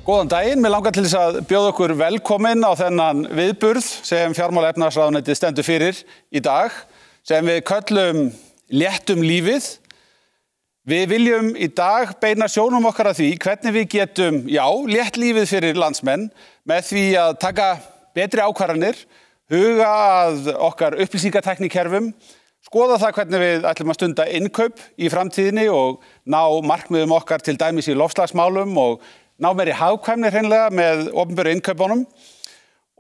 Góðan daginn, mér langar til þess að bjóða okkur velkomin á þennan viðburð sem fjármála- og efnahagsráðuneytið stendur fyrir í dag, sem við köllum léttum lífið. Við viljum í dag beina sjónum okkar að því hvernig við getum, létt lífið fyrir landsmenn með því að taka betri ákvarðanir, huga að okkar upplýsingatæknikerfum, skoða það hvernig við ætlum að stunda innkaup í framtíðinni og ná markmiðum okkar til dæmis í loftslagsmálum og ná meiri hagkvæmni hreinlega með opinberu innkaupunum.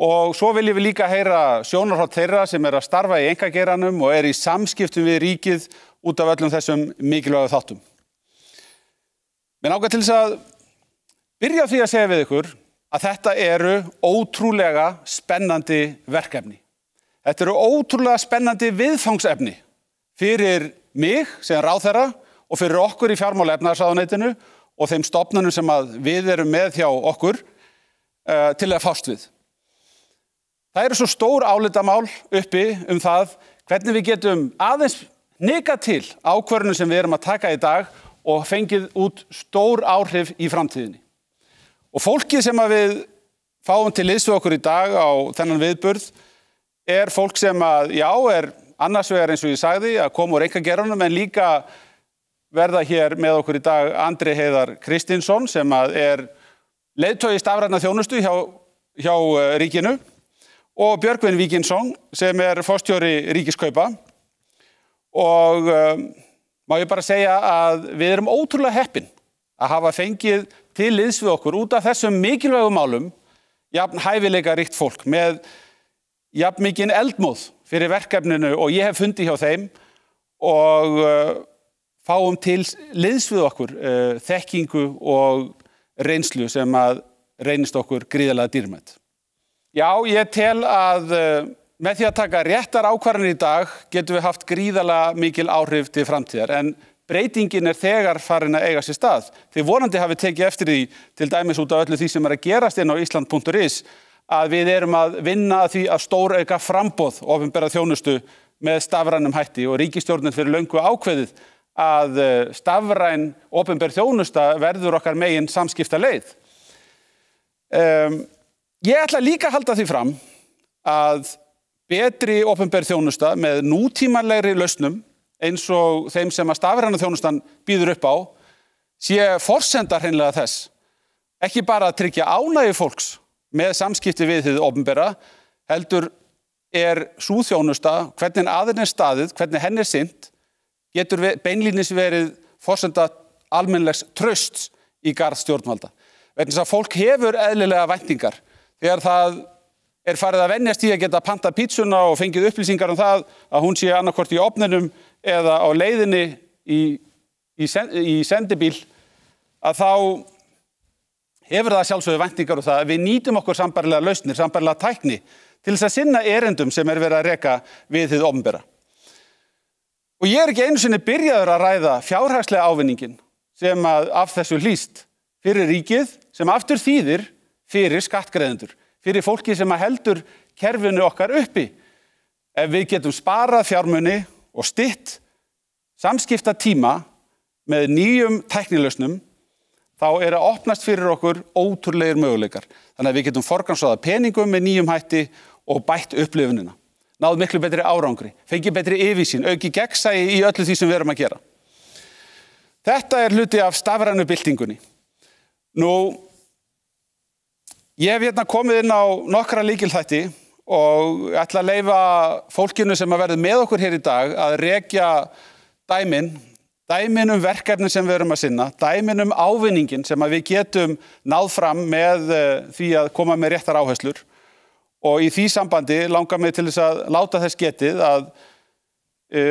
Og svo viljum við líka heyra sjónarhorn þeirra sem að starfa í einkageiranum og í samskiptum við ríkið út af öllum þessum mikilvægu þáttum. Mér langar til þess að byrja á því að segja við ykkur að þetta eru ótrúlega spennandi verkefni. Þetta eru ótrúlega spennandi viðfangsefni fyrir mig sem ráðherra og fyrir okkur í fjármála- og efnahagsráðuneytinu og þeim stofnunum sem að við erum með hjá okkur til að fást við. Það eru svo stór álitamál uppi það hvernig við getum aðeins hnikað til ákvörðunum sem við erum að taka í dag og fengið út stór áhrif í framtíðinni. Og fólkið sem að við fáum til liðs við okkur í dag á þennan viðburð fólk sem að, annars vegar eins og ég sagði að koma úr einkageiranum en líka verða hér með okkur í dag Andri Heiðar Kristinsson sem að leiðtogi stafrænnar þjónustu hjá ríkinu og Björgvin Víkinsson sem forstjóri Ríkiskaupa. Og má ég bara segja að við erum ótrúlega heppin að hafa fengið til liðs við okkur út af þessum mikilvægu málum jafn hæfileikaríkt fólk með jafn mikinn eldmóð fyrir verkefninu og ég hef fundið hjá þeim og fáum til liðs við okkur þekkingu og reynslu sem að reynist okkur gríðarlega dýrmætt. Ég tel að með því að taka réttar ákvarðanir í dag getum við haft gríðarlega mikil áhrif til framtíðar en breytingin þegar farin að eiga sér stað. Þið vonandi hafi tekið eftir því til dæmis út af öllu því sem að gerast inn á Ísland.is að við erum að vinna að því að stórauka framboð opinberrar þjónustu með stafrænum hætti og ríkisstjórnin fyrir löngu ákveðið að stafræn opinber þjónusta verður okkar megin samskipta leið. Ég ætla líka að halda því fram að betri opinber þjónusta með nútímalegri lausnum eins og þeim sem að stafræna þjónustan býður upp á sé forsenda hreinlega þess. Ekki bara að tryggja ánægju fólks með samskipti við hið opinbera, heldur sú þjónusta, hvernig aðeins staðið, hvernig henni sinnt, getur beinlínis verið forsenda almennlegs trausts í garð stjórnvalda. Vegna þess að fólk hefur eðlilega væntingar þegar það farið að venjast í að geta pantað pítsuna og fengið upplýsingar það að hún sé annarkvort í ofninum eða á leiðinni í sendibíl að þá hefur það sjálfsögðu væntingar það að við nýtum okkur sambærilega lausnir, sambærilega tækni til þess að sinna erindum sem verið að reka við hið opinbera. Og ég ekki einu sinni byrjaður að ræða fjárhagslega ávinningin sem af þessu hlýst fyrir ríkið sem aftur þýðir fyrir skattgreiðendur, fyrir fólki sem heldur kerfinu okkar uppi. Ef við getum sparað fjármuni og stytt samskipta tíma með nýjum tæknilausnum, þá að opnast fyrir okkur ótrúlegir möguleikar. Þannig að við getum forgangsraðað peningum með nýjum hætti og bætt upplifunina. Náð miklu betri árangri, fengið betri yfirsýn, auki gegnsæi í öllu því sem við erum að gera. Þetta hluti af stafrænu byltingunni. Ég hef komið inn á nokkra lykilþætti og ætla að leyfa fólkinu sem að verða með okkur hér í dag að rekja dæmin verkefnin sem við erum að sinna, dæmin ávinningin sem að við getum náð fram með því að koma með réttar áherslur. Og í því sambandi langar mig til þess að láta þess getið að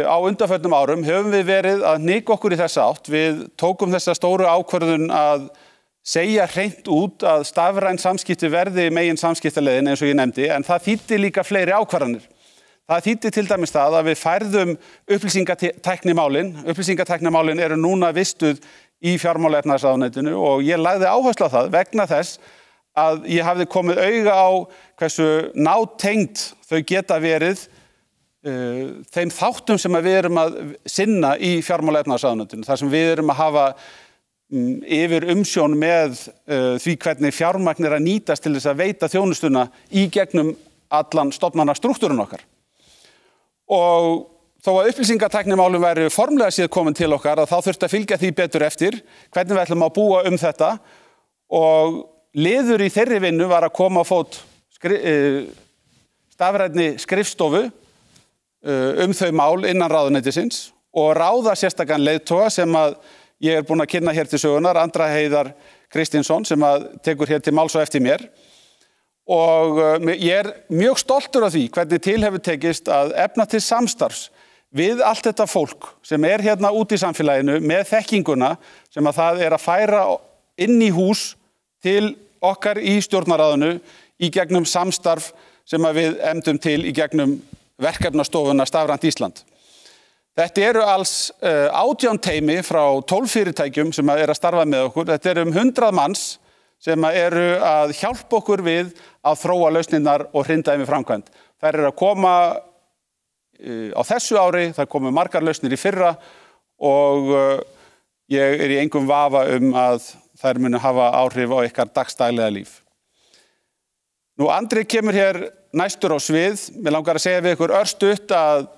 á undanförnum árum höfum við verið að hnika okkur í þessa átt. Við tókum þessa stóru ákvörðun að segja hreint út að stafræn samskipti verði megin samskiptaleiðin eins og ég nefndi, en það þýddi líka fleiri ákvarðanir. Það þýddi til dæmis það að við færðum upplýsingatæknimálin. Upplýsingatæknimálin eru núna vistuð í fjármála- og efnahagsráðuneytinu og ég lagði áherslu á það vegna þess að ég hafði komið auga á hversu nátengd þau geta verið þeim þáttum sem við erum að sinna í fjármála- og efnahagsráðuneytinu, þar sem við erum að hafa yfir umsjón með því hvernig fjármagn að nýtast til þess að veita þjónustuna í gegnum allan stofnanastrúktúrinn okkar. Og þó að upplýsingatæknimálum væri formlega séð komin til okkar að þá þurfti að fylgja því betur eftir hvernig við ætlum að búa þetta og liður í þeirri vinnu var að koma á fót stafrænni skrifstofu þau mál innan ráðuneytisins og ráða sérstakan leiðtoga sem að ég búinn að kynna hér til sögunar, Andra Heiðar Kristinsson sem að tekur hér til máls á eftir mér. Og ég mjög stoltur af því hvernig til hefur tekist að efna til samstarfs við allt þetta fólk sem hérna út í samfélaginu með þekkinguna sem að það að færa inn í hús til okkar í stjórnarráðinu í gegnum samstarf sem að við efndum til í gegnum verkefnastofuna Stafrænt Ísland. Þetta eru alls 18 teymi frá 12 fyrirtækjum sem að starfa með okkur. Þetta eru 100 manns sem að eru að hjálpa okkur við að þróa lausnirnar og hrinda þeim í framkvæmd. Þær eru að koma á þessu ári, þær komu margar lausnir í fyrra og ég í engum vafa að þær munu hafa áhrif á ykkar dagsdaglega líf. Nú, Andri kemur hér næstur á svið. Mér langar að segja við ykkur örstutt að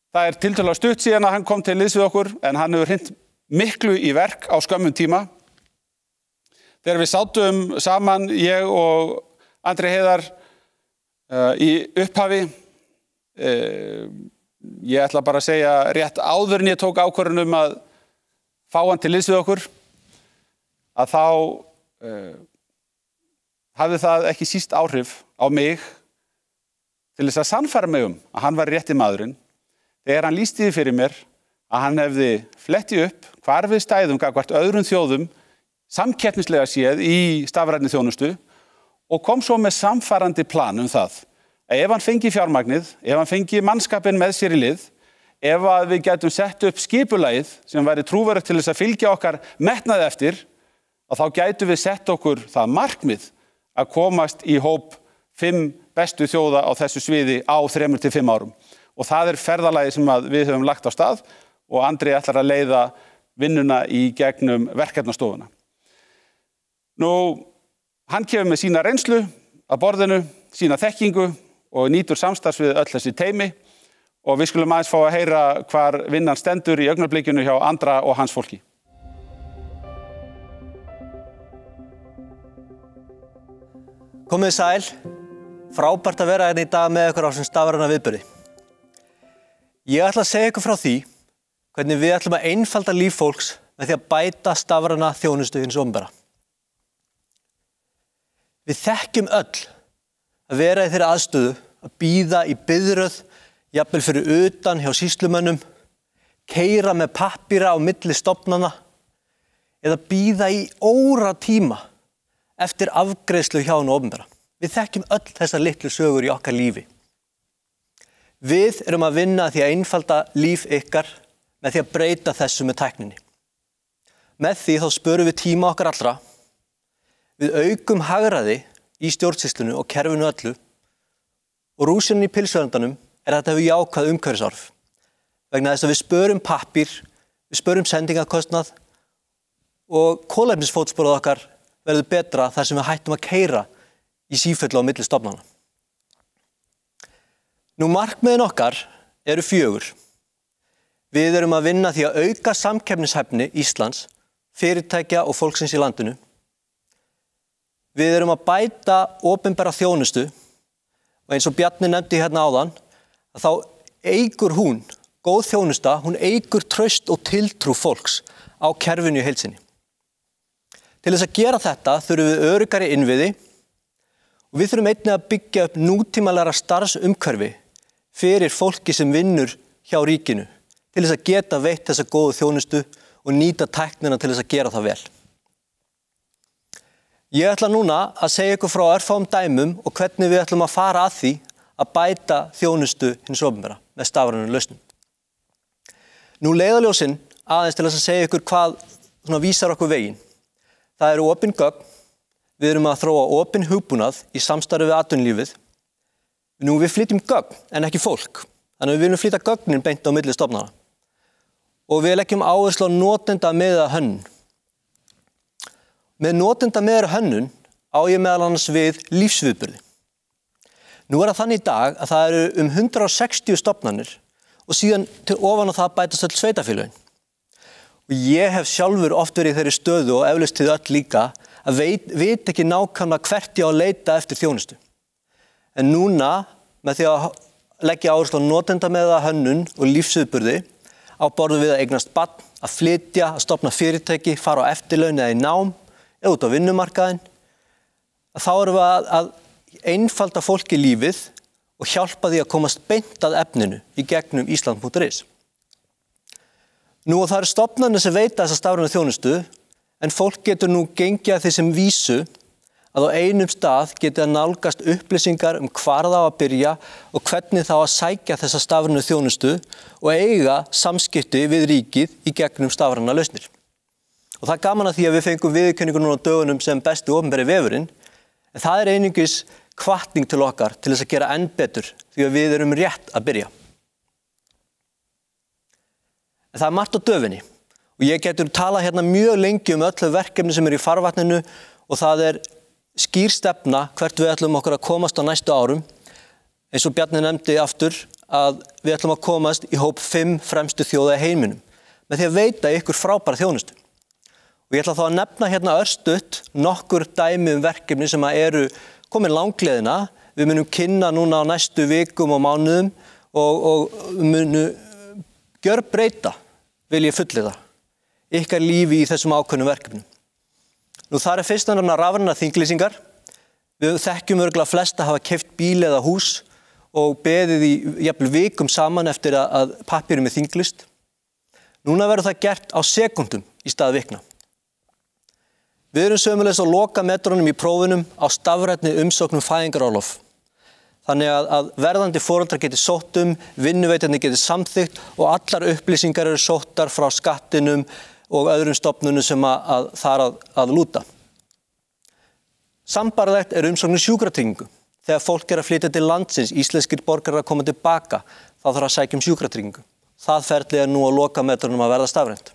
það tiltölulega stutt síðan að hann kom til liðs við okkur, en hann hefur hrint miklu í verk á skömmum tíma. Þegar við sátum saman, ég og Andri Heiðar í upphafi, ég ætla bara að segja rétt áður en ég tók ákvörðun að fá hann til liðs við okkur, að þá hafði það ekki síst áhrif á mig til þess að sannfæra mig að hann var rétti maðurinn. Þegar hann lýsti því fyrir mér að hann hefði fletti upp hvar við stæðum gagnvart öðrum þjóðum samkeppnislega séð í stafrænni þjónustu og kom svo með samfærandi plan það að ef hann fengi fjármagnið, ef hann fengi mannskapinn með sér í lið, ef að við getum sett upp skipulagið sem væri trúverðugt til þess að fylgja okkar metnaði eftir, að þá gætum við sett okkur það markmið að komast í hóp 5 bestu þjóða á þessu sviði á 3 til 5 árum. Og það ferðalagi sem við höfum lagt á stað og Andri ætlar að leiða vinnuna í gegnum verkefnastofuna. Nú, hann kemur með sína reynslu að borðinu, sína þekkingu og nýtur samstarfs við öll þessi teymi og við skulum aðeins fá að heyra hvar vinnan stendur í augnablikinu hjá Andra og hans fólki. Komið sæl, frábært að vera hérna í dag með ykkur á sem stafræna viðburði. Ég ætla að segja ykkur frá því hvernig við ætlum að einfalda líf fólks með því að bæta stafræna þjónustu hins opinbera. Við þekkjum öll að vera í þeirri aðstöðu að bíða í biðröð, jafnvel fyrir utan hjá sýslumönnum, keyra með pappíra á milli stofnana eða bíða í óratíma eftir afgreiðslu hjá hinu opinbera. Við þekkjum öll þessar litlu sögur í okkar lífi. Við erum að vinna því að einfalda líf ykkar með því að breyta þessu með tækninni. Með því þá spörum við tíma okkar allra, við aukum hagræði í stjórnsýslunni og kerfinu öllu og rúsinin í pylsuendanum að þetta hefur jákvæð umhverfisáhrif. Vegna þess að við spörum pappír, við spörum sendingakostnað og kolefnisfótsporið okkar verður betra þar sem við hættum að keyra í sífellu á milli stofnana. Nú, markmiðin okkar eru 4. Við erum að vinna því að auka samkeppnishæfni Íslands, fyrirtækja og fólksins í landinu. Við erum að bæta opinbera þjónustu og eins og Bjarni nefndi hérna áðan, að þá eykur hún, góð þjónusta, hún eykur traust og tiltrú fólks á kerfinu í heild sinni. Til þess að gera þetta þurfum við öruggari innviði og við þurfum einnig að byggja upp nútímalegra starfsumhverfi fyrir fólki sem vinnur hjá ríkinu til þess að geta veitt þessa góðu þjónustu og nýta tæknina til þess að gera það vel. Ég ætla núna að segja ykkur frá örfáum dæmum og hvernig við ætlum að fara að því að bæta þjónustu hins opinbera með stafrænum lausnum. Nú, leiðarljósin aðeins til þess að segja ykkur hvað vísar okkur veginn. Það eru opin gögn, við erum að þróa opin hugbúnað í samstarfi við atvinnulífið. Nú, við flytjum gögn en ekki fólk, þannig að við viljum flytja gögnin beint á milli stofnana. Og við leggjum áherslu á notendamiðaða hönnun. Með notendameðra hönnun á ég meðal annars við lífsviðburði. Nú það þannig í dag að það eru 160 stofnanir og síðan til ofan á það bætast öll sveitarfélögin. Og ég hef sjálfur oft verið í þeirri stöðu og eflaust þið öll líka að veit ekki nákvæmlega hvert ég á að leita eftir þjónustu. En núna, með því að leggja áherslu á notendameðra hönnun og lífsviðburði, á borð við að eignast barn, að flytja, að stofna fyrirtæki, fara á eftirlaun eða í nám, eða út á vinnumarkaðinn, þá erum við að einfalda fólki lífið og hjálpa því að komast beint að efninu í gegnum Ísland.is. Nú það eru stofnanir sem veita þessa stafrænu þjónustu, en fólk getur nú gengið að því sem vísu að á einum stað geti að nálgast upplýsingar hvar það á að byrja og hvernig það á að sækja þessa stafrænu þjónustu og eiga samskipti við ríkið í gegnum stafrænar lausnir. Og það er gaman að því að við fengum viðurkenningu núna á dögunum sem besti opinberi vefurinn, en það er einungis hvatning til okkar til þess að gera enn betur því að við erum rétt að byrja. En það er margt á döfinni og ég getur talað hérna mjög lengi öllu verkefni sem í farvatninu og það er skýr stefna hvert við ætlum okkur að komast á næstu árum. Eins og Bjarni nefndi aftur að við ætlum að komast í hóp 5 fremstu þjóða í heiminum með því að veita ykkur frábæra þjónustu. Og ég ætla þá að nefna hérna örstutt nokkur dæmi verkefni sem eru komin langleiðina. Við munum kynna núna á næstu vikum og mánuðum og munum gjörbreyta, vil ég fullyrða, ykkar lífi í þessum ákveðnum verkefnum. Nú það fyrst að nefna rafrænar þinglýsingar. Við þekkjum örugglega flest að hafa keypt bíl eða hús og beðið í jafnvel vikum saman eftir að pappírum þinglýst. Núna verður það gert á sekúndum í stað vikna. Við erum sömuleiðis að loka metrónum í prófunum á stafrænni umsókn fæðingarorlof. Þannig að verðandi foreldrar geti sótt vinnuveitandi geti samþykkt og allar upplýsingar eru sóttar frá skattinum og öðrum stofnunum sem þar að lúta. Sambærilegt er umsókn sjúkratryggingu. Þegar fólk að flytja til landsins, íslenskir borgarar að koma tilbaka, þá þarf að sækja sjúkratryggingu. Það ferli er nú að loka metrónum að verða stafrænt.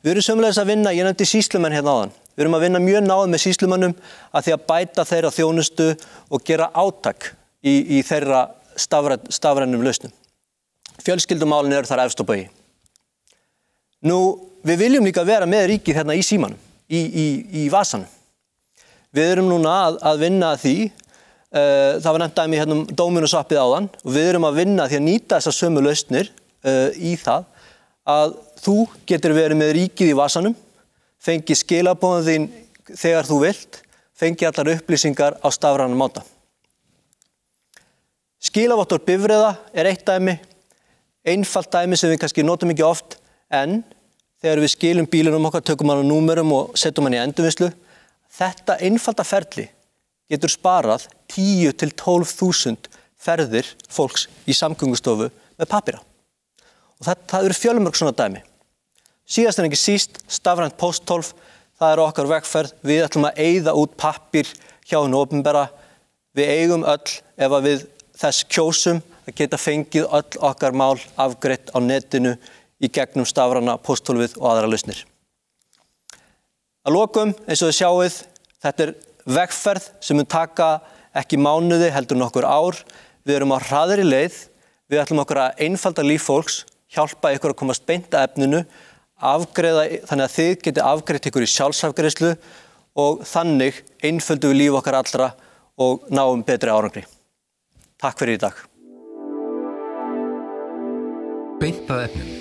Við erum sömuleiðis að vinna, ég nefndi sýslumenn hérna áðan. Við erum að vinna mjög náð með sýslumönnum að því að bæta þeirra þjónustu og gera átak í þeirra stafrænum lausnum. Fjölskyldumálin eru þar efst á baugi. Nú, við viljum líka vera með ríkið hérna í símanum, í vasanum. Við erum núna að vinna að því, það var nefnt dæmi hérna Dominus appið áðan, og við erum að vinna því að nýta þessar sömu lausnir í það að þú getur verið með ríkið í vasanum, fengi skilaboðin þín þegar þú vilt, fengi allar upplýsingar á stafrænan máta. Skilavottor bifreiða er eitt dæmi, einfalt dæmi sem við kannski notum ekki oft, en þegar við skilum bílunum okkar, tökum hann á númerum og setjum hann í endurvinnslu, þetta einfalda ferli getur sparað 10 til 12.000 ferðir fólks í samgöngustofu með pappíra. Og það eru fjölmörg svona dæmi. Síðast en ekki síst, stafrænt pósthólf, það er okkar vegferð. Við ætlum að eyða út pappír hjá hinu opinbera. Við eigum öll, ef við þess kjósum, að geta fengið öll okkar mál afgreitt á netinu í gegnum stafræna pósthólfið og aðra lausnir. Að lokum, eins og þið sjáið, þetta er vegferð sem mun taka ekki mánuði, heldur nokkur ár. Við erum á hraðri leið. Við ætlum okkur að einfalda líf fólks, hjálpa ykkur að komast beint að efninu, afgreiða, þannig að þið geti afgreitt ykkur í sjálfsafgreiðslu og þannig einföldum við líf okkar allra og náum betri árangri. Takk fyrir í dag. Beint að efninu.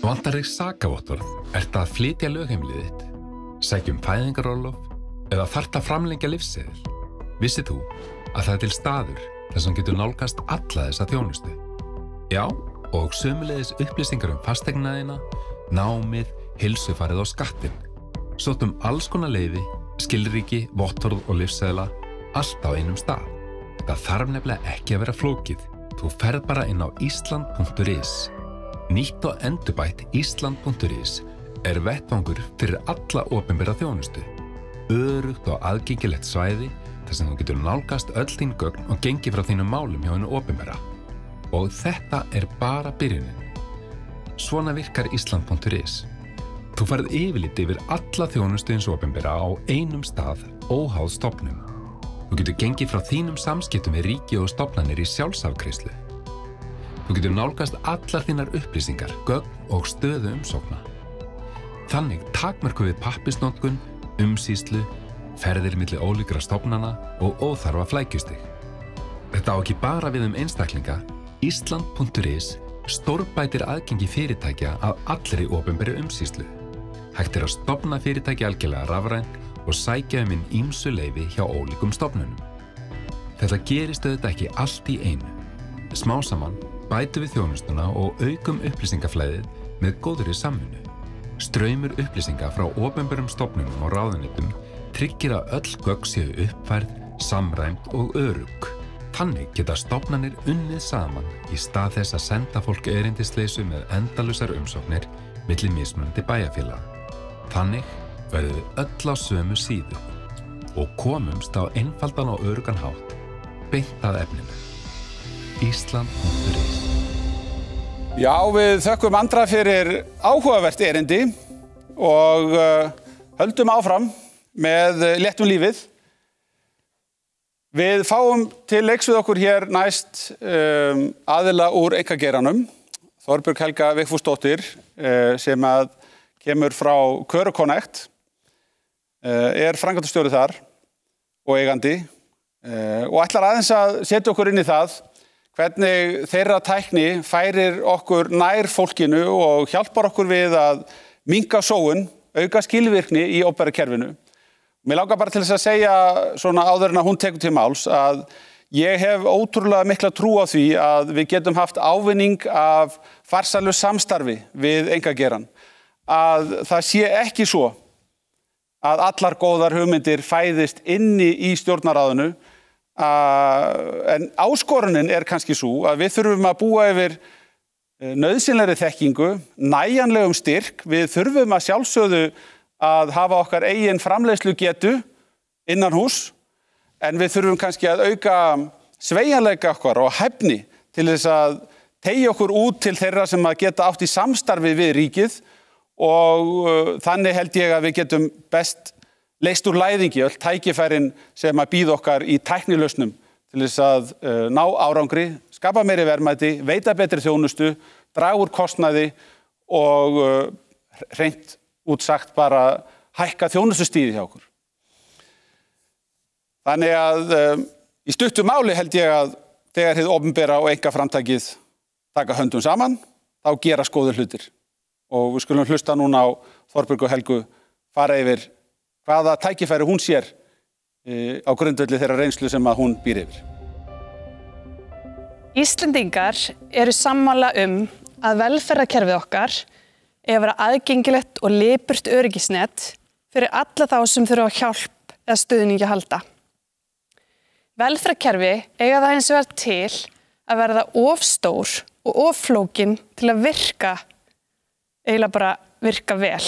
Vantar þig sakavottorð, ertu að flytja lögheimilið þitt, sækjum fæðingarorlof eða þarft að framlengja lífsseðil? Vissir þú að það er til staður þar sem getur nálgast alla þessa þjónustu? Já, og sömuleiðis upplýsingar fasteignaðina, námið, heilsufarið og skattinn. Sóttum alls konar leyfi, skilríki, vottorð og lífsseðla, allt á einum stað. Það þarf nefnilega ekki að vera flókið. Þú ferð bara inn á Ísland.is. Nýtt og endurbætt Ísland.is er vettvangur fyrir alla opinbera þjónustu. Öruggt og aðgengilegt svæði þar sem þú getur nálgast öll þín gögn og gengið frá þínum málum hjá hinu opinbera. Og þetta er bara byrjunin. Svona virkar Ísland.is. Þú færð yfirlit yfir alla þjónustu hins opinbera á einum stað, óháð stofnun. Þú getur gengið frá þínum samskiptum við ríki og stofnanir í sjálfsafgreiðslu. Þú getur nálgast allar þínar upplýsingar, gögn og stöðu umsókna. Þannig takmörkum við pappírsnotkun, umsýslu, ferðir milli ólíkra stofnana og óþarfa flækjustig. Þetta á ekki bara við einstaklinga. Ísland.is stórbætir aðgengi fyrirtækja að allri opinberri umsýslu. Hægt að stofna fyrirtæki algjörlega rafrænt og sækja inn ýmsu leyfi hjá ólíkum stofnunum. Þetta gerist auðvitað ekki allt í einu. Smá saman bætum við þjónustuna og aukum upplýsingaflæðið með góðri samvinnu. Straumur upplýsinga frá opinberum stofnunum og ráðuneytum tryggir að öll gögn séu uppfærð, samræmd og örugg. Þannig geta stofnanir unnið saman í stað þess að senda fólk erindisleysu með endalausar umsóknir milli mismunandi bæjarfélaga. Þannig verðum við öll á sömu síðu og komumst á einfaldan og öruggan hátt beint að efninu. Ísland.is. Já, við þökkum Andra fyrir áhugavert erindi og höldum áfram með léttum lífið. Við fáum til leiks við okkur hér næst aðila úr einkageiranum, Þorbjörg Helga Vigfúsdóttir, sem kemur frá Körukonnect, framkvæmdastjóri þar og eigandi og ætlar aðeins að setja okkur inn í það hvernig þeirra tækni færir okkur nær fólkinu og hjálpar okkur við að minnka sóun, auka skilvirkni í opinbera kerfinu. Mér langar bara til þess að segja svona áður en að hún tekur til máls að ég hef ótrúlega mikla trú á því að við getum haft ávinning af farsælu samstarfi við einkageirann. Að það sé ekki svo að allar góðar hugmyndir fæðist inni í stjórnarráðinu, en áskorunin kannski svo að við þurfum að búa yfir nauðsynlegri þekkingu, nægjanlegum styrk, við þurfum að sjálfsögðu að hafa okkar eigin framleiðslugetu innan hús, en við þurfum kannski að auka sveigjanleika okkar og hæfni til þess að teygja okkur út til þeirra sem að geta átt í samstarfi við ríkið og þannig held ég að við getum best leyst úr læðingi öll tækifærin sem að bíða okkar í tæknilausnum til þess að ná árangri, skapa meiri verðmæti, veita betri þjónustu, draga úr kostnaði og hreint útsagt bara hækka þjónustustigið hjá okkur. Þannig að í stuttu máli held ég að þegar hið opinbera og einkaframtakið taka höndum saman, þá gera góðir hlutir. Og við skulum hlusta núna á Þorbjörgu Helgu fara yfir hvaða tækifæri hún sér á grundvelli þeirra reynslu sem að hún býr yfir. Íslendingar eru sammála að velferðarkerfið okkar að vera aðgengilegt og lipurt öryggisnet fyrir alla þá sem þurfa á hjálp eða stuðningi að halda. Velferðarkerfi eiga það hins vegar til að verða of stór og of flókin til að eiginlega bara virka vel.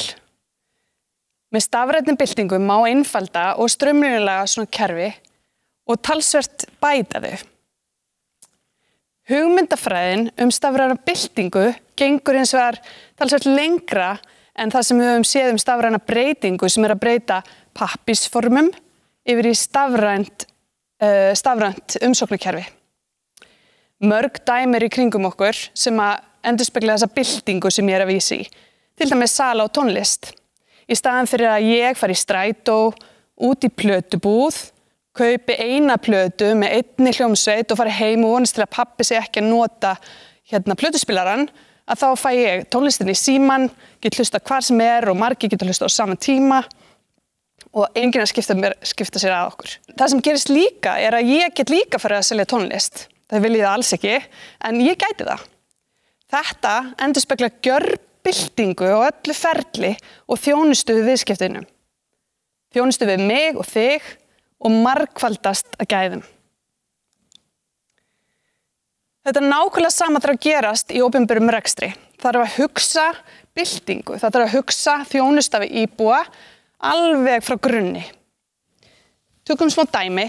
Með stafrænni byltingu má einfalda og straumlínulaga svona kerfi og talsvert bæta þau. Hugmyndafræðin stafræna byltingu gengur hins vegar talsvert lengra en það sem við höfum séð stafræna breytingu sem að breyta pappírsformum yfir í stafrænt umsóknarkerfi. Mörg dæmi í kringum okkur sem að endurspegla þessa byltingu sem ég að vísa í. Til dæmis sala á tónlist. Í staðan fyrir að ég fari í strætó, út í plötubúð, kaupi eina plötu með einni hljómsveit og fari heim og vonast til að pabbi sé ekki að nota plötuspilarann, að þá fæ ég tónlistin í símann, get hlusta hvar sem og margir geta hlusta á sama tíma og enginn að skipta sér að okkur. Það sem gerist líka að ég get líka farið að selja tónlist. Það vil ég það alls ekki, en ég gæti það. Þetta endurspeglar gjörbyltingu og öllu ferli og þjónustu við viðskiptunum. Þjónustu við mig og þig og margfaldast að gæðum. Þetta nákvæmlega sama þarf að gerast í opinberum rekstri. Það þarf að hugsa byltingu, það þarf að hugsa þjónusta við íbúa alveg frá grunni. Tökum smá dæmi,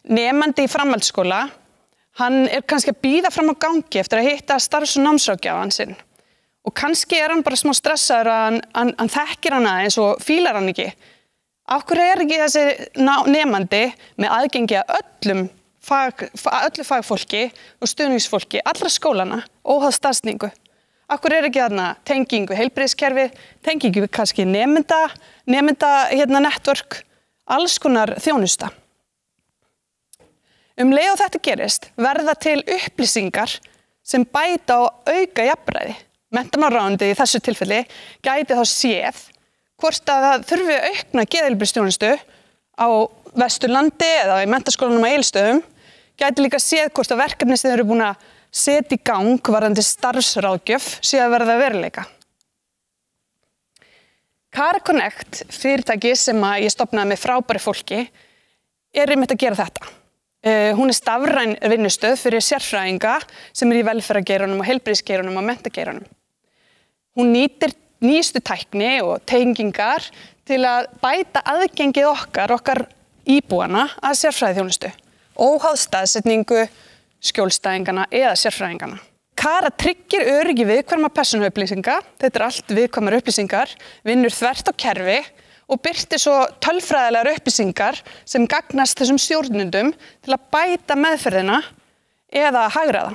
nemandi í framhaldsskóla, hann kannski að bíða fram á gangi eftir að hitta starfs- og námsráðgjafann sinn. Og kannski hann bara smá stressaður að hann þekkir hana eins og fílar hann ekki. Af hverju ekki þessi nemandi með aðgengi að öllu fagfólki og stuðningsfólki, allra skólana, óháð staðsetningu? Af hverju ekki þarna tengingu heilbrigðiskerfi, tengingu kannski nemenda network, alls konar þjónusta. Leið og þetta gerist verða til upplýsingar sem bæta og auka jafnræði. Menntamálaráðuneytið í þessu tilfelli gæti þá séð hvort að það þurfi aukna geðheilbrigðisþjónustu á Vesturlandi eða í menntaskólanum á Egilsstöðum, gæti líka séð hvort að verkefni sem þeir eru búin að setja í gang varðandi starfsráðgjöf sé að verða veruleika. CaraConnect, fyrirtæki sem ég stofnaði með frábæru fólki, einmitt að gera þetta. Hún stafræn vinnustöð fyrir sérfræðinga sem í velferðargeiranum og heilbrigðisgeiranum og menntageiranum. Hún nýtir nýjustu tækni og tengingar til að bæta aðgengið okkar íbúana að sérfræðiþjónustu, óháð staðsetningu, skjólstæðingana eða sérfræðingana. Cara tryggir öryggi viðkvæmra persónuupplýsinga, þetta allt viðkvæmar upplýsingar, vinnur þvert á kerfi og birtir svo tölfræðilegar upplýsingar sem gagnast þessum stjórnendum til að bæta meðferðina eða hagræða.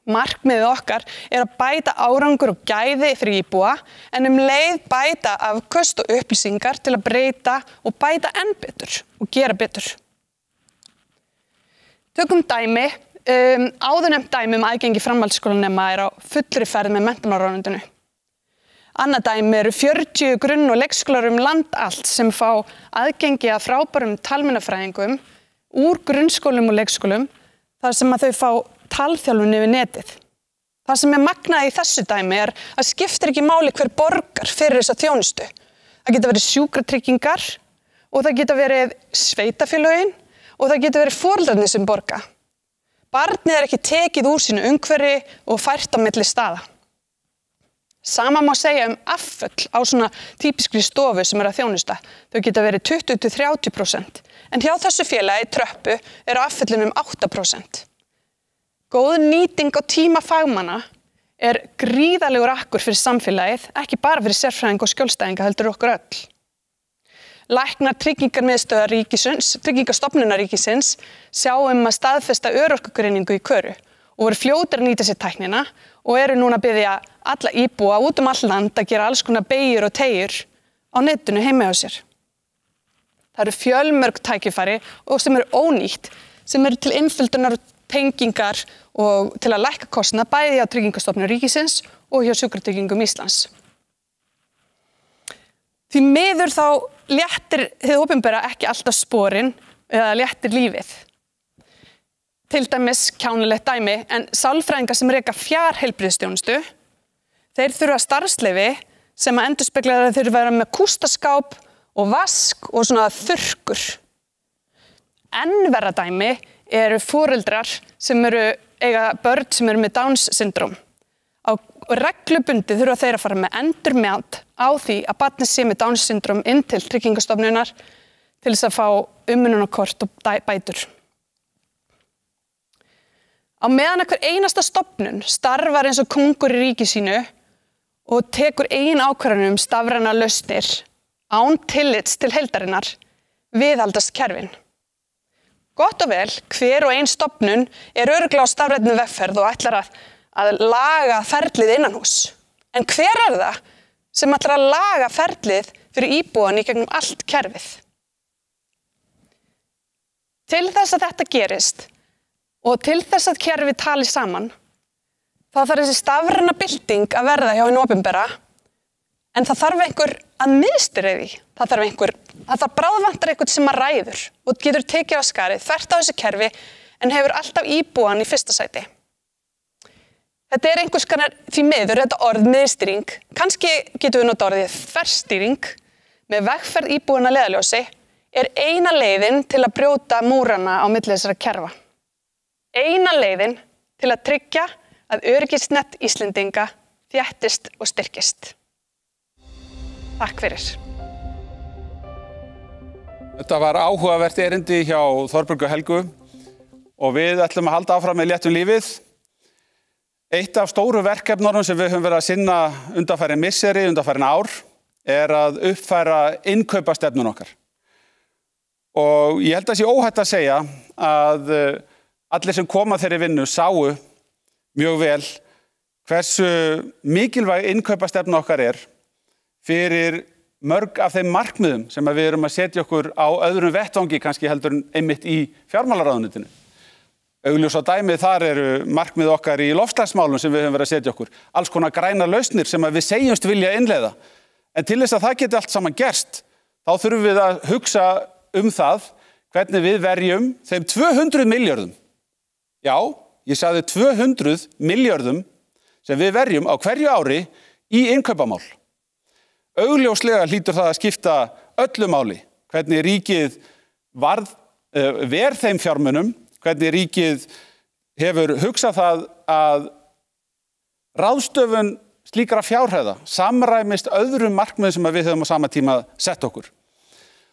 Markmiðið okkar að bæta árangur og gæði fyrir íbúa en leið bæta afköst og upplýsingar til að breyta og bæta enn betur og gera betur. Tökum dæmi, áðurnefnt dæmi aðgengi framhaldsskólanema á fullri ferð með menntamálaráðuneytinu. Annað dæmi eru 40 grunn- og leikskólar land allt sem fá aðgengi að frábærum talmeinafræðingum úr grunnskólum og leikskólum þar sem að þau fá talþjálfun yfir netið. Það sem magnað í þessu dæmi að skiptir ekki máli hver borgar fyrir þessa þjónustu. Það geta verið sjúkratryggingar og það geta verið sveitarfélögin og það geta verið foreldrarnir sem borga. Barnið ekki tekið úr sínu umhverfi og fært á milli staða. Sama má segja afföll á svona típiskri stofu sem að þjónusta. Þau geta verið 20–30%, en hjá þessu félagi Tröppu afföllin 8%. Góð nýting á tíma fagmanna gríðarlegur akkur fyrir samfélagið, ekki bara fyrir sérfræðinga og skjólstæðinga heldur okkur öll. Læknar Tryggingarmiðstöðvar ríkisins, Tryggingastofnunar ríkisins sjá að staðfesta örorkugreiningu í Köru og voru fljótir að nýta sér tæknina og eru núna að biðja alla íbúa út all land að gera alls konar beygjur og teygjur á netinu heima hjá sér. Það eru fjölmörg tækifæri og sem eru ónýtt, sem eru til innföldunar og tengingar og til að lækka kostnað bæði hjá Tryggingastofnun ríkisins og hjá Sjúkratryggingum Íslands. Því miður þá léttir hið opinbera ekki alltaf sporin eða léttir lífið. Til dæmis kjánulegt dæmi, en sálfræðingar sem reka fjarheilbrigðisþjónustu, þeir þurfa starfsleyfi sem að endurspegla að þeir þurfa að vera með kústaskáp og vask og svona þurrkur. Enn verra dæmi eru foreldrar sem eiga börn sem eru með Downs syndrom. Á reglubundið þurfa þeir að fara með endurmat á því að barnið sé með Downs syndrom inn til Tryggingastofnunar til þess að fá umönnunarkort og bætur. Á meðan hver einasta stofnun starfar eins og kóngur í ríki sínu og tekur eigin ákvarðanir stafrænar lausnir án tillits til heildarinnar, viðhaldast kerfin. Gott og vel, hver og ein stofnun örugglega á stafrænni vegferð og ætlar að laga ferlið innanhús. En hver það sem ætlar að laga ferlið fyrir íbúan í gegnum allt kerfið? Til þess að þetta gerist og til þess að kerfi tali saman, þá þarf þessi stafræna bylting að verða hjá hinu opinbera, en það þarf einhver að miðstýra því. Það þarf bráðvantar einhvern sem að ræður og getur tekið á skarið þvert á þessi kerfi en hefur alltaf íbúan í fyrsta sæti. Þetta einhvers konar því miður, þetta orð miðstýring. Kannski getum við notað orðið þverstýring með vegferð íbúan að leiðarljósi eina leiðin til að brjóta múrana á milli þessara kerfa. Eina leiðin til að tryggja að öryggisnett Íslendinga þéttist og styrkist. Takk fyrir. Þetta var áhugavert erindi hjá Þorbjörgu Helgu og við ætlum að halda áfram með léttum lífið. Eitt af stóru verkefnunum sem við höfum verið að sinna undanfarin misseri, undanfarin ár, að uppfæra innkaupastefnun okkar. Og ég held að sé óhætt að segja að allir sem koma þeirri vinnu sáu mjög vel hversu mikilvæg innkaupastefna okkar fyrir mörg af þeim markmiðum sem við erum að setja okkur á öðrum vettvangi kannski heldur en einmitt í fjármálaráðuneytinu. Augljós á dæmið þar eru markmið okkar í loftslagsmálum sem við höfum verið að setja okkur. Alls konar grænar lausnir sem við segjumst vilja innleiða. En til þess að það geti allt saman gerst, þá þurfum við að hugsa það hvernig við verjum þeim 200 milljörðum. Já, ég sagði 200 milljörðum sem við verjum á hverju ári í innkaupamál. Augljóslega hlýtur það að skipta öllu máli, hvernig ríkið ver þeim fjármunum, hvernig ríkið hefur hugsað það að ráðstöfun slíkra fjárhæða samræmist öðrum markmiðum sem við höfum á sama tíma sett okkur.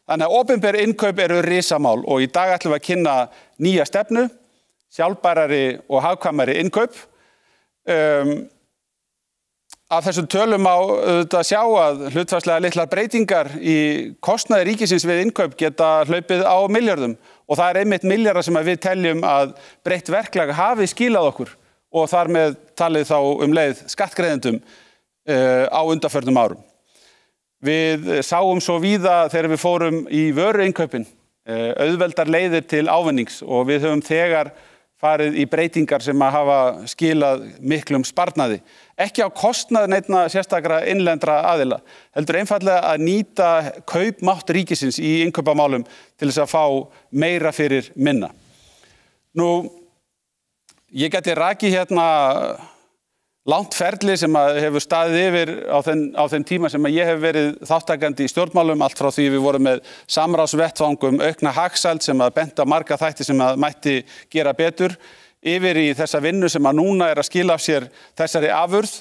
Þannig að opinber innkaup eru risamál og í dag ætlum við að kynna nýja stefnu, sjálfbærari og hagkvæmari innkaup. Af þessum tölum má auðvitað sjá að hlutfallslega litlar breytingar í kostnaði ríkisins við innkaup geta hlaupið á milljörðum og það einmitt milljarðar sem við teljum að breytt verklag hafi skilað okkur og þar með talið þá leið skattgreiðendum á undanförnum árum. Við sáum svo víða þegar við fórum í vöruinnkaupin auðveldar leiðir til ávinnings og við höfum þegar farið í breytingar sem að hafa skilað miklum sparnaði. Ekki á kostnað neinna sérstakra innlendra aðila, heldur einfallega að nýta kaupmátt ríkisins í innkaupamálum til þess að fá meira fyrir minna. Nú, ég geti rakið hérna langt ferli sem hefur staðið yfir á þeim tíma sem ég hef verið þáttakandi í stjórnmálum, allt frá því við vorum með samráðsvettvang aukna hagsæld sem að benda marga þætti sem að mætti gera betur, yfir í þessa vinnu sem að núna að skila af sér þessari afurð,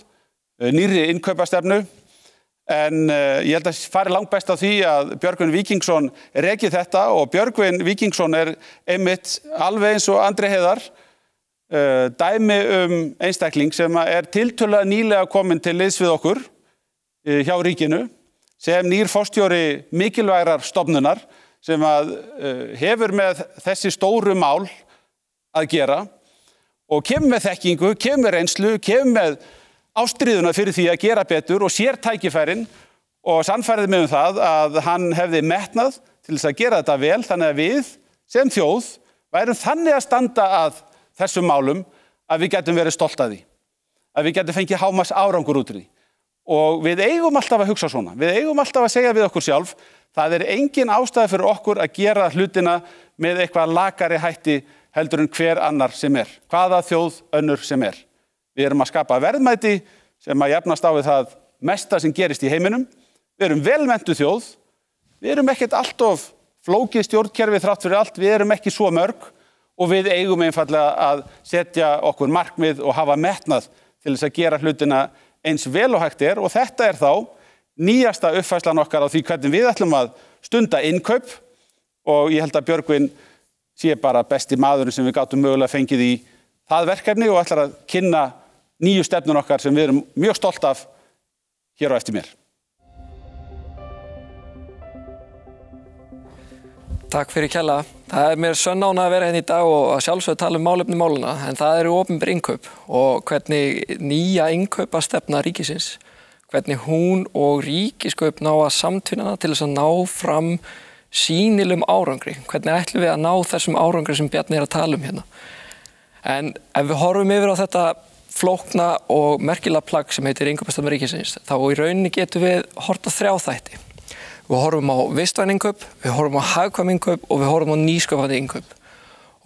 nýrri innkaupastefnu. En ég held að fari langt best á því að Björgvin Víkingsson rekið þetta og Björgvin Víkingsson einmitt alveg eins og Andri Heiðar, dæmi einstakling sem tiltölulega nýlega komin til liðs við okkur hjá ríkinu sem nýr forstjóri mikilvægrar stofnunar sem hefur með þessi stóru mál að gera og kemur með þekkingu, kemur með reynslu, kemur með ástríðuna fyrir því að gera betur og sér tækifærin og sannfærði mig það að hann hefði metnað til þess að gera þetta vel þannig að við sem þjóð værum þannig að standa að þessum málum að við getum verið stolt af því, að við getum fengið hámarks árangur út úr því. Og við eigum alltaf að hugsa svona, við eigum alltaf að segja við okkur sjálf, það engin ástæða fyrir okkur að gera hlutina með eitthvað lakari hætti heldur en hver annar sem hvaða þjóð önnur sem Við erum að skapa verðmæti sem að jafnast á við það mesta sem gerist í heiminum, við erum velmenntuð þjóð, við erum ekkert allt of flókið stjórnkerfi þrátt fyrir allt, við erum ekki svo mörg, og við eigum einfallega að setja okkur markmið og hafa metnað til þess að gera hlutina eins vel og hægt og þetta þá nýjasta uppfærslan okkar á því hvernig við ætlum að stunda innkaup og ég held að Björgvin sé bara besti maðurinn sem við gátum mögulega fengið í það verkefni og ætlar að kynna nýju stefnun okkar sem við erum mjög stolt af hér á eftir mér. Takk fyrir kærlega. Það mér sönn ánægja að vera hérna í dag og að sjálfsögðu tala málefni málana, en það eru opinber innkaup og hvernig nýja innkaupastefna ríkisins, hvernig hún og ríkiskaup ná að samtvinna til þess að ná fram sýnilegum árangri. Hvernig ætlum við að ná þessum árangri sem Bjarni að tala hérna. En ef við horfum yfir á þetta flókna og merkilega plagg sem heitir innkaupastefna ríkisins, þá í rauninni getum við horft á 3 þætti. Við horfum á vistvæn innkaup, við horfum á hagkvæm innkaup og við horfum á nýskapandi innkaup.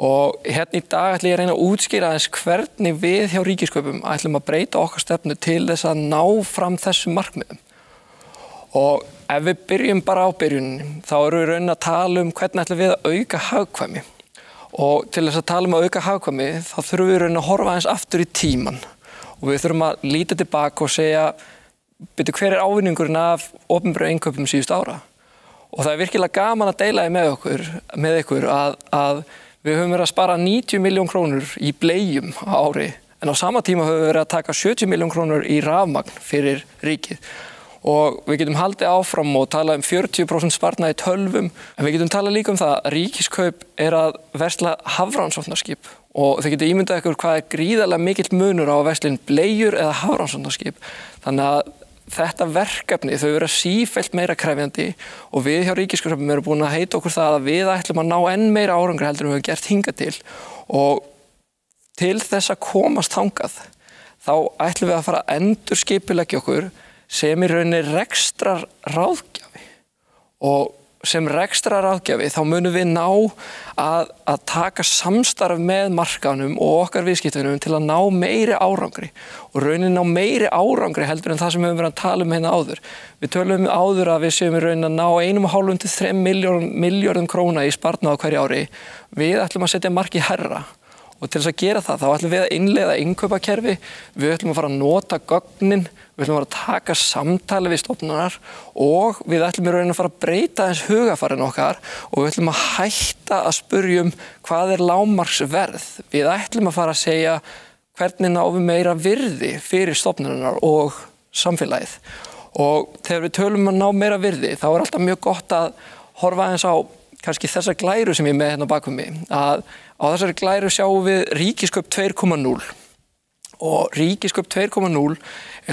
Og hérna í dag ætlum ég að reyna að útskýra aðeins hvernig við hjá ríkiskaupum ætlum að breyta okkar stefnu til þess að ná fram þessum markmiðum. Og ef við byrjum bara á byrjuninni, þá erum við raunin að tala hvernig ætlum við að auka hagkvæmni. Og til þess að tala að auka hagkvæmni, þá þurfum við raunin að horfa aðeins aftur í tíman. Og við þurfum að líta tilbaka og segja hver ávinningurinn af opinberu innkaupum síðustu ára. Og það virkilega gaman að deila með ykkur að við höfum verið að spara 90 milljón krónur í bleium á ári En á sama tíma höfum við verið að taka 70 milljón krónur í rafmagn fyrir ríkið. Og við getum haldið áfram og talað 40% sparnað í tölvum. En við getum talað líka það að Ríkiskaup að versla hafrannsóknarskip. Og þið getur ímyndað ykkur hvað gríðarlega mikill munur á að versla bleiur eða hafrannsóknarskip. Þannig að þetta verkefni, þau vera sífellt meira krefjandi og við hjá Ríkiskaupum erum búin að heita okkur það að við ætlum að ná enn meira árangri heldur en við höfum gert hingað til. Og til þess að komast þangað, þá ætlum við að fara að endurskipuleggja okkur sem í rauninni rekstrar ráðgjafi. Og sem rekstrar ráðgjafi þá munum við ná að taka samstarf með markaðnum og okkar viðskiptavinum til að ná meiri árangri. Og rauninni ná meiri árangri heldur en það sem við höfum verið að tala hérna áður. Við tölum áður að við séum í rauninni að ná 1,5 til 3 milljörðum króna í sparnað á hverju ári. Við ætlum að setja markið hærra. Og til þess að gera það, þá ætlum við að innleiða innkaupakerfi, við ætlum að fara að nota gögnin, við ætlum að fara að taka samtali við stofnunar og við ætlum í rauninni að fara að breyta eins hugafarinn okkar og við ætlum að hætta að spyrja hvað lágmarksverð. Við ætlum að fara að segja hvernig náum við meira virði fyrir stofnunar og samfélagið. Og þegar við tölum að ná meira virði, þá alltaf mjög gott að horfa eins á kannski þessar glæru sem ég með hérna bakum mig, að á þessari glæru sjáum við Ríkiskaup 2.0 og Ríkiskaup 2.0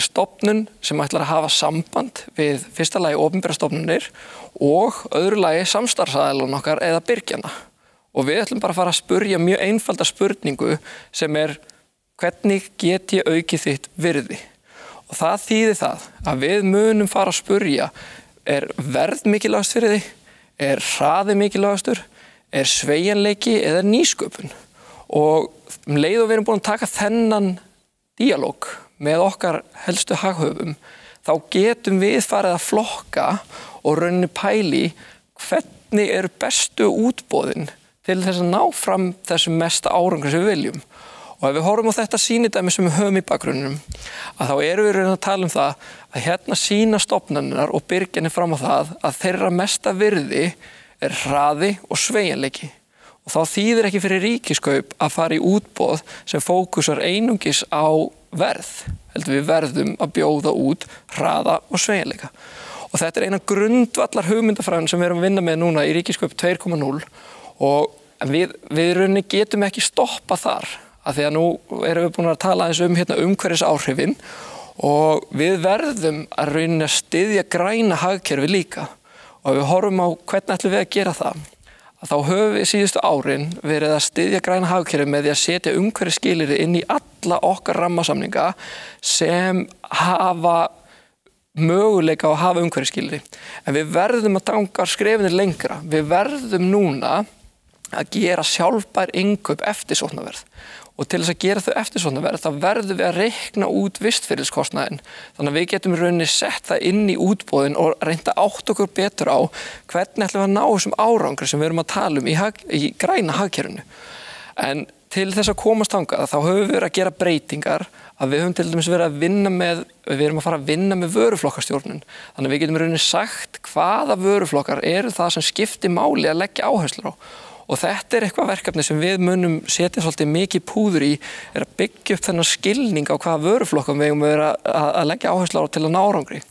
stofnun sem ætlar að hafa samband við fyrsta lagi opinbera stofnunir og öðru lagi samstarfsaðilana okkar eða byrgjana. Og við ætlum bara að fara að spurja mjög einfalda spurningu sem hvernig get ég aukið þitt virði? Og það þýðir það að við munum fara að spurja verð mikilvægast fyrir þig? Hraði mikilvægastur? Sveigjanleiki eða nýsköpun? Og leið og við erum búin að taka þennan díalóg með okkar helstu haghöfum, þá getum við farið að flokka og rauninni pæli hvernig bestu útboðin til þess að ná fram þessum mesta árangri sem við viljum. Og ef við horfum á þetta sýnidæmi sem við höfum í bakgrunnum, að þá erum við rauninni að tala það að hérna sýna stofnanirnar og byrgjanir fram á það að þeirra mesta virði hraði og sveigjanleiki. Og þá þýðir ekki fyrir Ríkiskaup að fara í útboð sem fókusar einungis á verð. Heldur við verðum að bjóða út hraða og sveigjanleika. Og þetta eina grundvallar hugmyndafræðin sem við erum að vinna með núna í Ríkiskaup 2.0 og við rauninni getum ekki stoppa þar. Af því að nú erum við búin að tala hérna umhverfisáhrifin og við verðum að rauninni að styðja græna hagkerfi líka. Og ef við horfum á hvernig ætlum við að gera það, að þá höfum við síðustu árin verið að styðja græna hagkerfi með því að setja umhverfisskilyrði inn í alla okkar rammasamninga sem hafa möguleika á að hafa umhverfisskilyrði. En við verðum að ganga skrefinir lengra. Við verðum núna að gera sjálfbær innkaup eftirsóknarverð. Og til þess að gera þau eftirsóknarverð, þá verðum við að reikna út vistfyrirliskostnaðinn. Þannig að við getum í rauninni sett það inn í útboðin og reynda átt okkur betur á hvernig ætlum við að ná þessum árangri sem við erum að tala í græna hagkerfinu. En til þess að komast þangað, þá höfum við verið að gera breytingar, að við höfum til dæmis verið að við erum að fara að vinna með vöruflokkastjórnun. Þannig að við getum í rauninni sagt hvaða vöruflokkar eru það sem skiptir máli að leggja áherslur á. Og þetta eitthvað verkefni sem við munum setja svolítið mikið púður í, að byggja upp þennan skilning á hvaða vöruflokkum við eigum að leggja áherslu á til að ná árangri.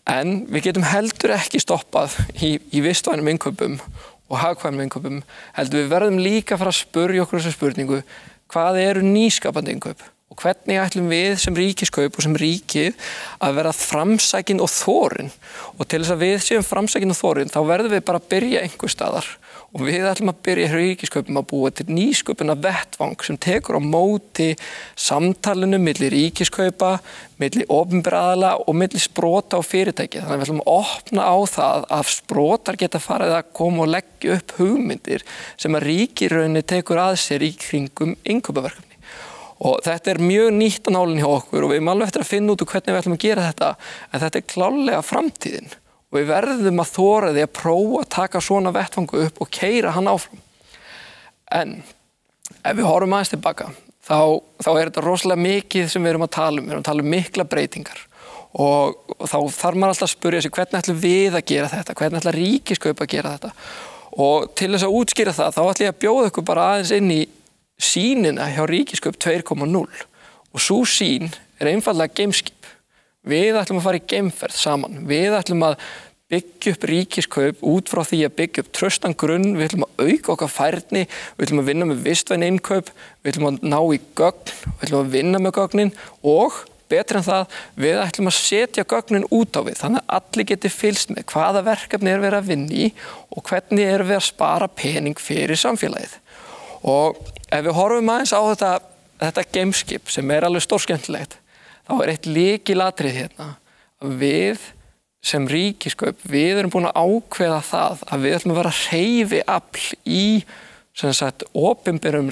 En við getum heldur ekki stoppað í vistvænum innkaupum og hagkvæmum innkaupum. Heldur við verðum líka að fara að spurja okkur þessa spurningu, hvað eru nýskapandi innkaup? Og hvernig ætlum við sem Ríkiskaup og sem ríkið að vera framsækin og þorin? Og til þess að við séum framsækin og þorin, þá verðum við bara að byrja einhver staðar. Og við ætlum að byrja hjá Ríkiskaupum að búa til nýsköpuna vettvang sem tekur á móti samtalinu milli Ríkiskaupa, milli opinberra aðila og milli sprota og fyrirtæki. Þannig að við ætlum að opna á það að sprotar geta farið að koma og leggja upp hugmyndir sem að ríkirauninni tekur að sér í kringum innkaupaverkefni. Og þetta mjög nýtt á nálinni hjá okkur og við erum alveg eftir að finna út úr hvernig við ætlum að gera þetta, en þetta klárlega framtíðin. Og við verðum að þora því að prófa að taka svona vettfangu upp og keyra hann áfram. En ef við horfum aðeins tilbaka, þá þetta rosalega mikið sem við erum að tala um. Við erum að tala um mikla breytingar. Og þá þarf maður alltaf að spyrja sig hvernig ætlum við að gera þetta, hvernig ætla Ríkiskaup að gera þetta. Og til þess að útskýra það, þá ætlum ég að bjóða ykkur bara aðeins inn í sýnina hjá Ríkiskaup 2.0 og sú sýn einfaldlega gameskip. Við ætlum að fara í geimferð saman. Við ætlum að byggja upp Ríkiskaup út frá því að byggja upp traustan grunn, við ætlum að auka okkar færni, við ætlum að vinna með vistvæn innkaup, við ætlum að ná í gögn, við ætlum að vinna með gögnin og betur en það, við ætlum að setja gögnin út á við, þannig að allir geti fylgst með hvaða verkefni verið að vinna í og hvernig við að spara pening fyrir samfélagið. Og ef við horfum aðeins á þetta gameskip sem alveg stórskemmtilegt, þá eitt lykilatriði hérna að við sem Ríkiskaup, við erum búin að ákveða það að við ætlum að vera hreyfiafl í opinberum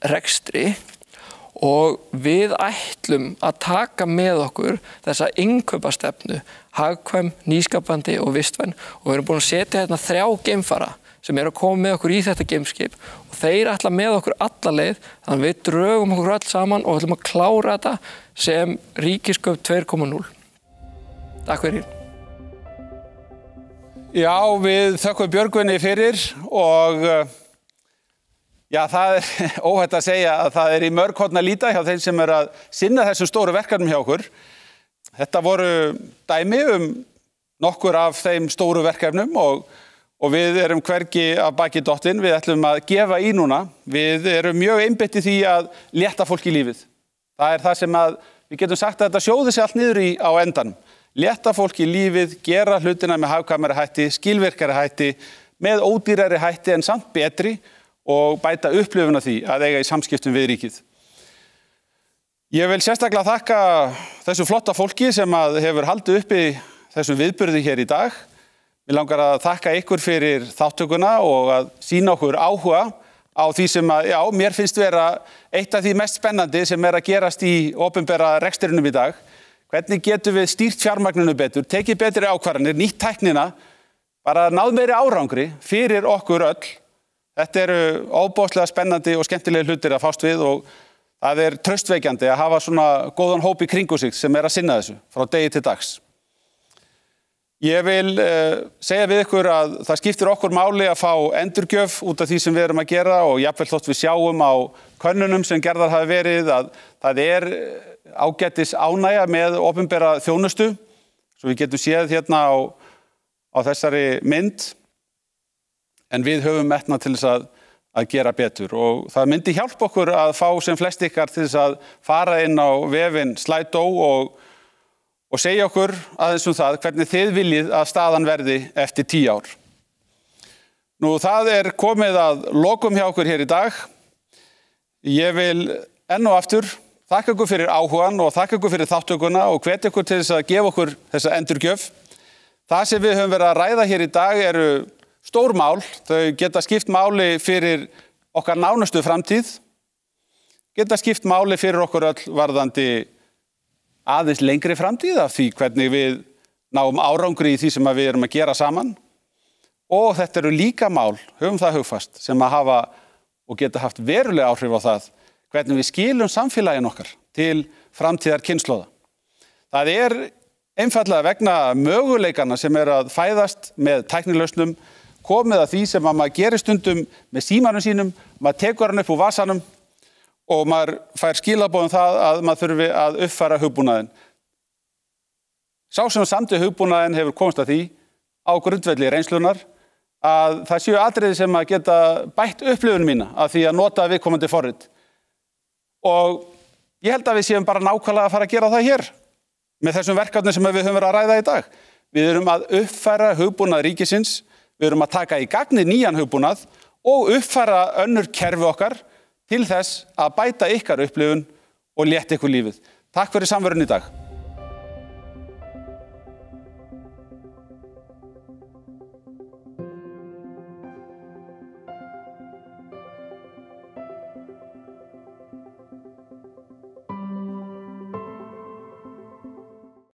rekstri og við ætlum að taka með okkur þessa innkaupastefnu, hagkvæm, nýskapandi og vistvæn og við erum búin að setja hérna 3 geimfara sem að koma með okkur í þetta gameskip og þeir ætla með okkur alla leið þannig að við drögum okkur öll saman og ætlum að klára þetta sem Ríkiskaup 2.0. Takk fyrir. Já, við þökkum Björgvini fyrir og já, það óhætt að segja að það í mörg horn að líta hjá þeim sem að sinna þessum stóru verkefnum hjá okkur. Þetta voru dæmi nokkur af þeim stóru verkefnum og við erum hvergi af baki dottinn, við ætlum að gefa í núna. Við erum mjög einbeitt í því að létta fólki lífið. Það það sem að við getum sagt að þetta sjóði sig allt niður á endanum. Létta fólki lífið, gera hlutina með hagkvæmari hætti, skilvirkari hætti, með ódýrari hætti en samt betri og bæta upplifun af því að eiga í samskiptum við ríkið. Ég vil sérstaklega þakka þessu flotta fólki sem að hefur haldið uppi þessum viðburði hér í dag. Mér langar að þakka ykkur fyrir þáttökuna og að sýna okkur áhuga á því sem að, já, mér finnst vera eitt af því mest spennandi sem að gerast í opinbera rekstrinum í dag. Hvernig getum við stýrt fjármagninu betur, tekið betri ákvarðanir, nýtt tæknina, bara náð meiri árangri fyrir okkur öll. Þetta eru óbóðslega spennandi og skemmtilega hlutir að fást við og það traustveikjandi að hafa svona góðan hóp í kringu sig sem að sinna þessu frá degi til dags. Ég vil segja við ykkur að það skiptir okkur máli að fá endurgjöf út af því sem við erum að gera og jafnvel þótt við sjáum á könnunum sem gerðar hafa verið að það ágætis ánægja með opinbera þjónustu, svo við getum séð hérna á þessari mynd, en við höfum metnað til þess að gera betur og það myndi hjálpa okkur að fá sem flest ykkar til þess að fara inn á vefinn Slido og segja okkur aðeins það hvernig þið viljið að staðan verði eftir 10 ár. Nú það komið að lokum hjá okkur hér í dag. Ég vil enn og aftur þakka ykkur fyrir áhugan og þakka ykkur fyrir þáttökuna og hvet ykkur til þess að gefa okkur þessa endurgjöf. Það sem við höfum verið að ræða hér í dag eru stór mál. Þau geta skipt máli fyrir okkar nánustu framtíð, geta skipt máli fyrir okkur öll varðandi aðeins lengri framtíð af því hvernig við náum árangri í því sem við erum að gera saman. Og þetta eru líka mál, höfum það hugfast, sem að hafa og geta haft verulega áhrif á það hvernig við skilum samfélagin okkar til framtíðar kynslóða. Það einfaldlega vegna möguleikana sem að fæðast með tæknilausnum, komið að því sem að maður gerir stundum með símanum sínum, maður tekur hann upp úr vasanum og maður fær skilaboðum það að maður þurfi að uppfæra hugbúnaðinn. Sá sem samdi hugbúnaðinn hefur komist að því á grundvelli reynslunar að það séu atriði sem að geta bætt upplifun mína að því að nota viðkomandi forrit. Og ég held að við séum bara nákvæmlega að fara að gera það hér með þessum verkefnum sem við höfum verið að ræða í dag. Við erum að uppfæra hugbúnað ríkisins, við erum að taka í gagnið nýjan hugbúnað og uppfæra önnur kerfi okkar til þess að bæta ykkar upplifun og létta ykkur lífið. Takk fyrir samverun í dag.